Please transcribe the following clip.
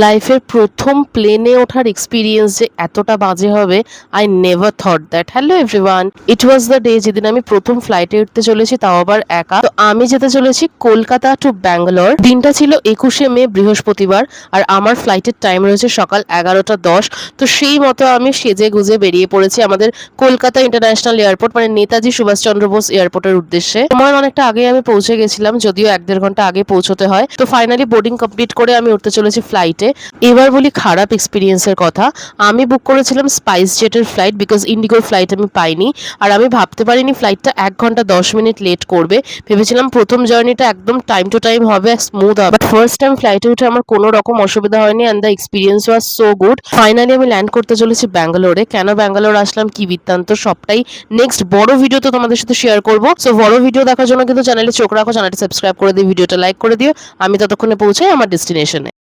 লাইফের প্রথম প্লেনে ওঠার এক্সপিরিয়েন্স যে এতটা বাজে হবে, I never thought that. Hello everyone, it was the day যেদিন আমি প্রথম ফ্লাইটে উঠতে চলেছি, তাও আবার একা। তো আমি যেতে চলেছি কলকাতা টু ব্যাঙ্গালোর। দিনটা ছিল 21শে মে, বৃহস্পতিবার। আর আমার ফ্লাইটের টাইম রয়েছে সকাল 11টা 10। তো সেই মতো আমি সেজে গুজে বেরিয়ে পড়েছি আমাদের কলকাতা ইন্টারন্যাশনাল এয়ারপোর্ট, মানে নেতাজি সুভাষচন্দ্র বোস এয়ারপোর্টের উদ্দেশ্যে। সময় অনেকটা আগে আমি পৌঁছে গেছিলাম, যদিও 1-1.5 ঘন্টা আগে পৌঁছতে হয়। তো ফাইনালি বোর্ডিং কমপ্লিট করে আমি উঠতে চলেছি ফ্লাইটে। এবার বলি খারাপ এক্সপিরিয়েন্সের কথা। আমি বুক করেছিলাম স্পাইস জেটের ফ্লাইট, বিকজ ইন্ডিগোর ফ্লাইট আমি পাইনি। আর আমি ভাবতে পারিনি ফ্লাইটটা 1 ঘন্টা 10 মিনিট লেট করবে। ভেবেছিলাম প্রথম জার্নিটা একদম টাইম টু টাইম হবে, স্মুথ হবে। বাট ফার্স্ট টাইম ফ্লাইটে উঠে আমার কোনো রকম অসুবিধা হয়নি, and the experience was so good. Finally আমি ল্যান্ড করতে চলেছি ব্যাঙ্গালোরে। কেন ব্যাঙ্গালোর আসলাম, কি বৃত্তান্ত, সবটাই নেক্সট বড় ভিডিও তো তোমাদের সাথে শেয়ার করবো। সো বড় ভিডিও দেখার জন্য কিন্তু চ্যানেলে চোখ রাখো, চ্যানেলটা সাবস্ক্রাইব করে দিয়ে ভিডিওটা লাইক করে দিও। আমি ততক্ষণে পৌঁছাই আমার ডেস্টিনেশনে।